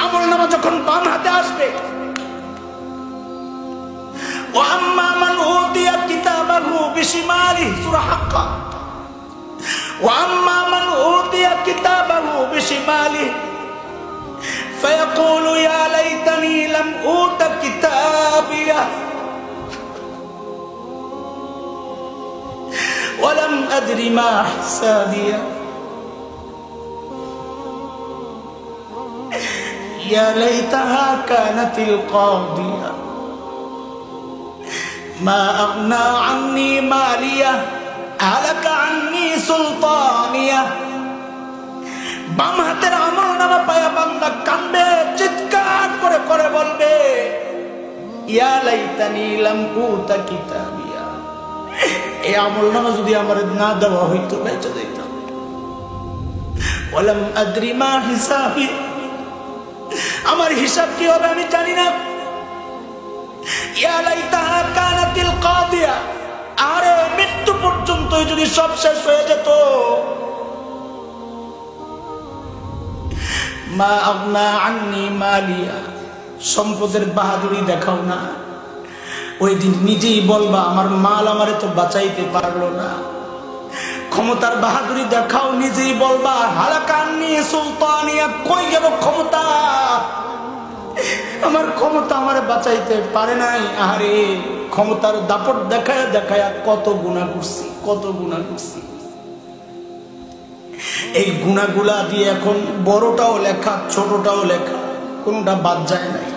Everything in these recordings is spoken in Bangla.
আমলনামা যখন বাম হাতে আসবে, وأما من أوتي كتابه بشماله سورة حقا وأما من أوتي كتابه بشماله فيقول يا ليتني لم أوت كتابيه ولم أدر ما حسابيه يا ليتها كانت القاضية ما أغنى عني مالية هلك عني سلطانية। বাম হাতের আমলনামা পায়া বান্দা কাঁদবে, চিৎকার করে করে বলবে ইয়া লাইতানি লাম উতা কিতাবিয়া, এই আমলনামা যদি আমার না দেওয়া হইতো বেঁচে যেতাম। ওয়ালাম আদরি মা হিসাবি, আমার হিসাব কি হবে আমি জানি না। ইয়া লাইতাহা কানাতিল কাদিয়া, আরে মৃত্যু পর্যন্ত যদি সব শেষ হয়ে যেত। মা আগনা আন্নি মালিয়া, সম্পদের বাহাদুরি দেখাও না, ওই দিন নিজেই বলবা আমার মাল আমারে তো বাঁচাইতে পারলো না। ক্ষমতার বাহাদুরি দেখাও, নিজেই বলবা হালাকা আন্নি সুলতানিয়া, কই গেল ক্ষমতা, আমার ক্ষমতা আমারে বাঁচাইতে পারে নাই। আরে ক্ষমতার দাপট দেখায়া দেখায়া কত গুনাহ করছি, কত গুনাহ করছি। এই গুনাহগুলা দিয়ে এখন বড়টাও লেখা ছোটটাও লেখা, কোনটা বাদ যায় নাই।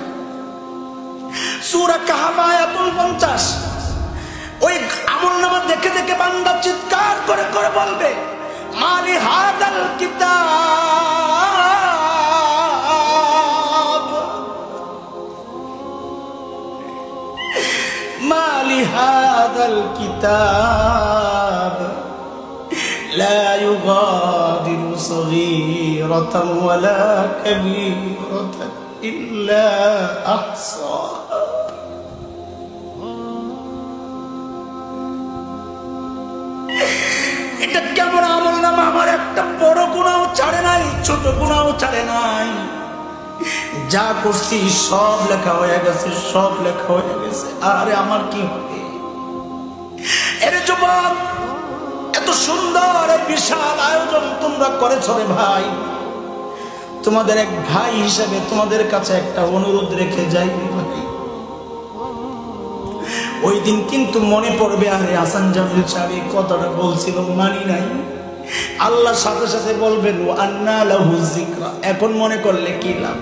সূরা কাহফ আয়াতুল 50, ওই আমলনামা দেখে দেখে বান্দা চিৎকার করে করে বলবে মালি হাদাল কিতাব মালি হাদাল কিতাব لا يغادر صغيرة ولا كبيرة إلا أحصاها। এটা কেমন আমলনামা, আমার একটা বড় গুনাহ ছাড়ে নাই, ছোট গুনাহ ছাড়ে নাই। যা করছি সব লেখা হয়ে গেছে, সব লেখা হয়ে গেছে। আরে আমার কি হবে? এরে যুবক, এত সুন্দর এই বিশাল আয়োজন তোমরা করেছো রে ভাই, তোমাদের এক ভাই হিসেবে তোমাদের কাছে একটা অনুরোধ রেখে যাই ভাই, ওই দিন কিন্তু মনে পড়বে আরে হাসান জামিল সাহেব এই কথাটা বলছিল মানি নাই, আল্লাহ সাথে সাথে বলবেন আন্না লাহু যিকরা, এখন মনে করলে কি লাভ।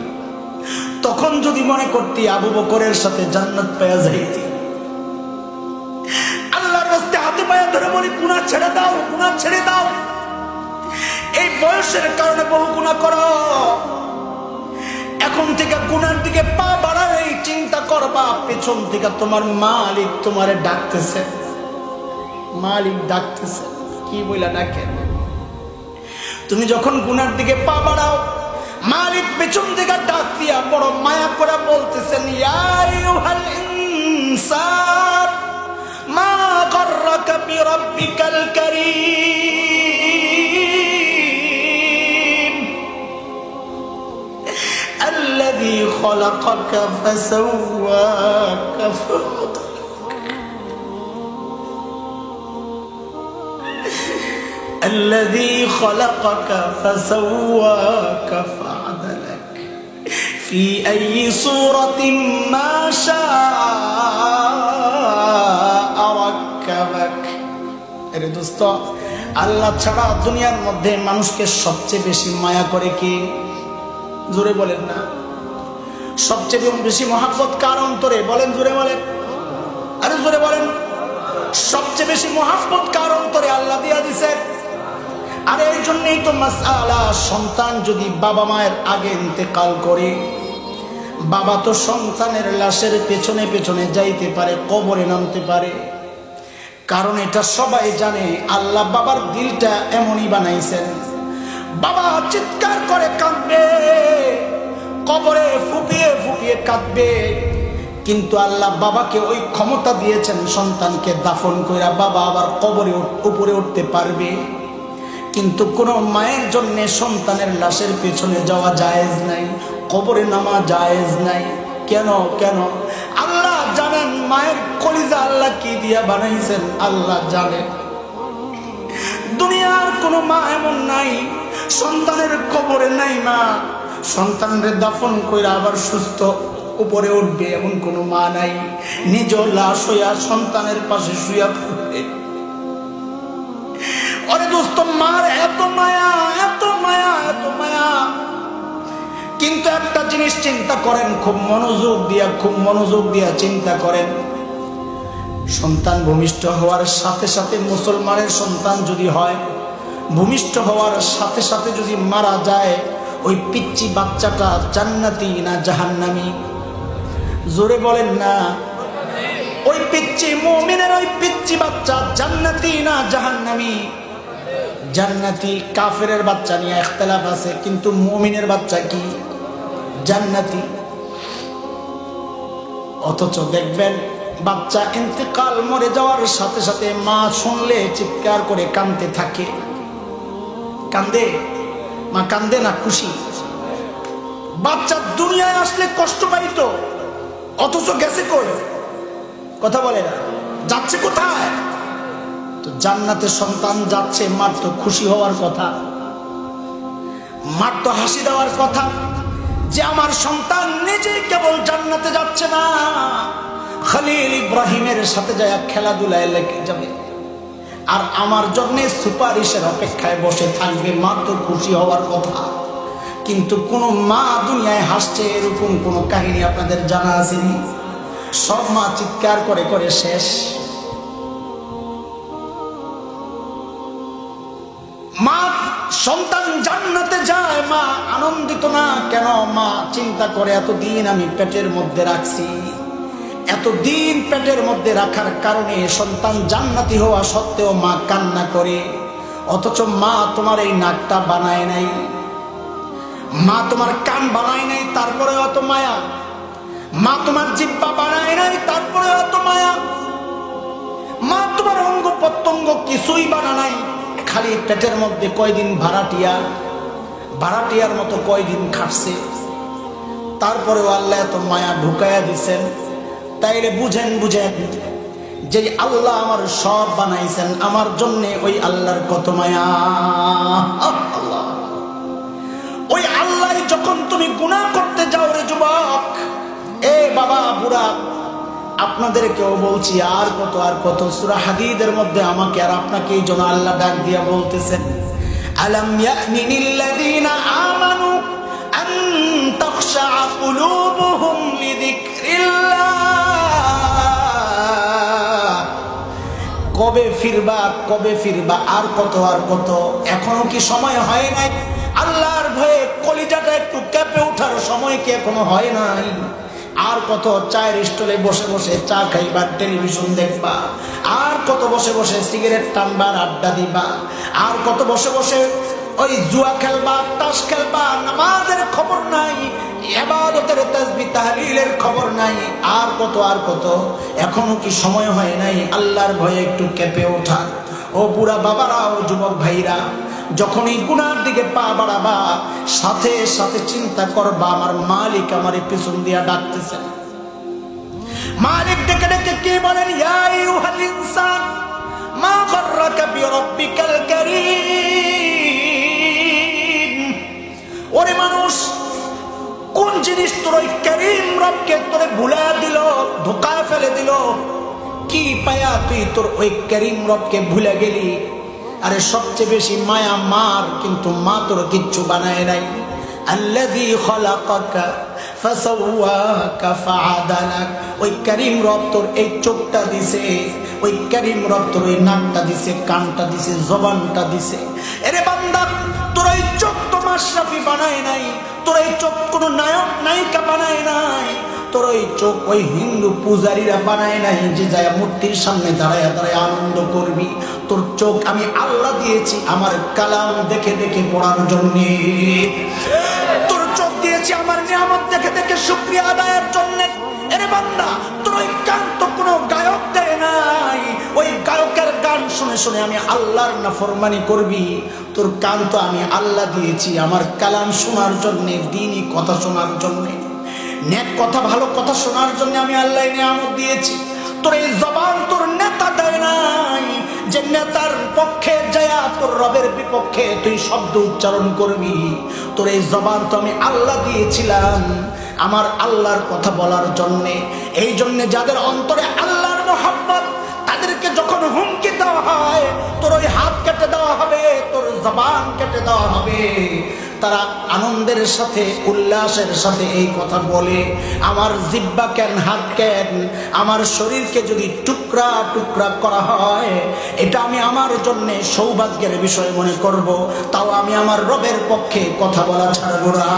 তখন যদি মনে করতি আবু বকরের সাথে জান্নাত পেয়ে যাইতি। আল্লাহর রাস্তায় হাতে পায়ে ধরে বলি গুনাহ ছেড়ে দাও, গুনাহ ছেড়ে দাও। এই বয়সের কারণে বহু গুনাহ করো, এখন থেকে গুনার দিকে পা বাড়াই চিন্তা করবা, পেছন থেকে তোমার মালিক তোমারে ডাকতেছে, মালিক ডাকতেছে। কি বইলা ডাকে? তুমি যখন গুনার দিকে পা বাড়াও, মালিক পেছন থেকে ডাক দিয়া বড় মায়া করে বলতেছেন ইয়া আইয়ুহাল ইনসান মা গাররাকা বিরাব্বিকাল কারীম الذي خلقك فسواك فعدلك الذي خلقك فسواك فعدلك في أي صورة ما شاء ركبك। আরে দোস্ত, আল্লাহ ছাড়া দুনিয়ার মধ্যে মানুষকে সবচেয়ে বেশি মায়া করে কে? জোরে বলেন না। সবচেয়ে বেশি মহব্বত কার অন্তরে? বলেন, জোরে বলেন, আরে জোরে বলেন। সবচেয়ে বেশি মহব্বত কার অন্তরে? আল্লাহ দিয়া দিছে। আর এই জন্যই তো মাসআলা, সন্তান যদি বাবা মায়ের আগে ইন্তেকাল করে, বাবা তো সন্তানের লাশের পেছনে পেছনে যাইতে পারে, কবরে নামতে পারে। কারণ এটা সবাই জানে, আল্লাহ বাবার দিলটা এমনই বানাইছেন। বাবা চিৎকার করে কাঁদবে, কবরে ফুপিয়ে ফুপিয়ে কাঁদবে, কিন্তু আল্লাহ বাবাকে ওই ক্ষমতা দিয়েছেন সন্তানকে দাফন কইরা বাবা আবার কবরে উপরে উঠতে পারবে। কিন্তু কোন মায়ের জন্য সন্তানের লাশের পেছনে যাওয়া জায়েজ নাই। কবরে নামা জায়েজ নাই। কেন কেন? আল্লাহ জানেন মায়ের কলিজা আল্লাহ কি দিয়া বানাইছেন, আল্লাহ জানেন। দুনিয়ার কোনো মা এমন নাই সন্তানের কবরে নাই মা সন্তানের দাফন কইরা আবার সুস্থ উপরে উঠবে, এমন কোনো মা নাই। নিজ লাশ হইয়া সন্তানের পাশে শুয়া পড়বে। ওরে দোস্ত, মার এত মায়া, এত মায়া, এত মায়া। কিন্তু একটা জিনিস চিন্তা করেন, খুব মনোযোগ দিয়া চিন্তা করেন। সন্তান ভূমিষ্ঠ হওয়ার সাথে সাথে, মুসলমানের সন্তান যদি হয়, ভূমিষ্ঠ হওয়ার সাথে সাথে যদি মারা যায়, ওই পিচ্চি বাচ্চাটা জান্নাতি না জাহান্নামী? জোরে বলেন না। ওই পিচ্চি মুমিনের ওই পিচ্চি বাচ্চা জান্নাতি না জাহান্নামী? জান্নাতি। কাফেরের বাচ্চা নিয়ে ইখতিলাফ আছে, কিন্তু মুমিনের বাচ্চা কি? জান্নাতি। অথচ দেখবেন বাচ্চা ইন্তেকাল, মরে যাওয়ার সাথে সাথে মা শুনলে চিৎকার করে কাঁদতে থাকে। কান্দে মা, কান্দে না খুশি? বাচ্চা দুনিয়ায় আসলে কষ্ট পাইতো, অথচ গেছে কই? কথা বলে না, যাচ্ছে কোথায়? তো জান্নাতে সন্তান যাচ্ছে, মার তো খুশি হওয়ার কথা, মার তো হাসি দেওয়ার কথা যে আমার সন্তান নিজেই কেবল জান্নাতে যাচ্ছে না, খলিল ইব্রাহিমের সাথে যায় খেলাধুলায় লেগে যাবে, আর আমার জন্য সুপারিশের অপেক্ষায় বসে থাকবে। মা তো খুশি হওয়ার কথা। কিন্তু কোন মা দুনিয়ায় হাসছে এরকম কোন কাহিনী আপনাদের জানা আসেনি? সব মা চিৎকার করে করে শেষ। মা সন্তান জান্নাতে যায়, মা আনন্দিত না কেন? মা চিন্তা করে এতদিন আমি পেটের মধ্যে রাখছি, এতদিন পেটের মধ্যে রাখার কারণে সন্তান জান্নাতি হওয়া সত্ত্বেও মা কান্না করে। অথচ মা তোমার এই নাকটা বানায় নাই, মা তোমার কান বানায় নাই, তারপরে অত মায়া। মা তোমার জিহ্বা বানায় নাই, তারপরে অত মায়া। মা তোমার অঙ্গ প্রত্যঙ্গ কিছুই বানা নাই, খালি পেটের মধ্যে কয়দিন ভাড়াটিয়ার মতো কয়দিন খাটছে, তারপরেও আল্লাহ এত মায়া ঢুকাইয়া দিছেন। তাইলে বুঝেন যে আল্লাহ আমার সব বানাইছেন আমার জন্য, ওই আল্লাহর কত মায়া। আল্লাহ, ওই আল্লাহ যখন তুমি গুনাহ করতে যাও রে যুবক, এ বাবা বুড়া, আপনাদেরকেও বলছি আর কত সূরা হাদীদের মধ্যে আমাকে আর আপনাকে এই জন্য আল্লাহ ডাক দিয়া বলতেছেন, আলাম ইয়ামিনিল্লাযীনা আমানু আন তাখশা কুলুবুহুম লিযিকরিল্লাহ। কবে ফিরবা? আর কত? এখনো কি সময় হয় নাই? আল্লাহর ভয়ে কলিজাটা একটু কেঁপে ওঠার সময় কি এখনো হয় নাই? আর কত চায়ের স্টলে বসে বসে চা খাইবা, টেলিভিশন দেখবা? আর কত বসে বসে সিগারেট টানবার, আড্ডা দিবা? আর কত বসে বসে ওই জুয়া খেলবা, তাস খেলবা? নামাজের খবর নাই, ইবাদতের তাসবিহ তাহলিলের খবর নাই। আর কত? এখনো কি সময় হয় নাই আল্লাহর ভয়ে একটু কেঁপে ওঠার? ও বুড়া বাবারা, ও যুবক ভাইরা, যখনই গুনার দিকে পা বাড়াবা, সাথে সাথে চিন্তা করবা আমার মালিক আমারে পিছন দিয়া ডাকতেছেন। মালিক ডেকে ডেকে কি বলেন? ইয়া আইয়ুহাল ইনসান মা গাররাকা বিরাব্বিকাল কারীম। ওরে মানুষ, কোন জিনিস তোর ওই কারীম রবকে তোরে ভুলা দিল, ধোঁকায় ফেলে দিল? কি পায়া তুই তোর ওই কারীম রবকে ভুলে গেলি? আরে সবচেয়ে বেশি মায়া মার, কিন্তু মা তোর কিচ্ছু বানায় নাই। আল্লাযী খালাকাকা ফাসাওয়াকা ফাআদালাক। ওই কারীম রব তোর এই চোখটা দিছে, ওই কারীম রব তোর ওই নাকটা দিছে, কানটা দিছে, জবানটা দিছে। আরে বান্দা, তোর এই চোখ তো মাশরাফি বানায় নাই, তোর এই চোখ কোনো নায়ক নায়িকা বানায় নাই, তোর ওই চোখ ওই হিন্দু পূজারীরা বানায় নাই যে যায় মূর্তির সামনে দাঁড়ায় দাঁড়ায় আনন্দ করবি। তোর চোখ আমি আল্লাহ দিয়েছি আমার কালাম দেখে দেখে পড়ার জন্য। তোর চোখ দিয়েছি আমার নিয়ামত দেখে দেখে শুকরিয়া আদায়ের জন্য। এরে বান্দা, তোর ওই কান তো কোনো গায়ক দেয় নাই, ওই গায়কের গান শুনে শুনে আমি আল্লাহর নাফরমানি করবি। তোর কান তো আমি আল্লাহ দিয়েছি আমার কালাম শোনার জন্যে, দ্বীনি কথা শোনার জন্যে, নেক কথা ভালো কথা শোনার জন্য আমি আল্লাহ নিয়ামত দিয়েছি। তোর এই জবান তোর নেতা দেয় নাই, যে নেতার পক্ষে যায়া তোর রবের বিপক্ষে তুই শব্দ উচ্চারণ করবি। তোর এই জবান তো আমি আল্লাহ দিয়েছিলাম আমার আল্লাহর কথা বলার জন্যে। এই জন্যে যাদের অন্তরে আল্লাহর মোহাব্বত, তাদেরকে যখন হুমকি দেওয়া হয় তোর ওই হাত কেটে দেওয়া হবে, তোর জবান কেটে দেওয়া হবে, তারা আনন্দের সাথে উল্লাসের সাথে এই কথা বলে, আমার জিহ্বা কেন হাত কেন, আমার শরীরকে যদি টুকরা টুকরা করা হয় এটা আমি আমার জন্য সৌভাগ্যের বিষয় মনে করব, তাও আমি আমার রবের পক্ষে কথা বলা ছাড়ব না।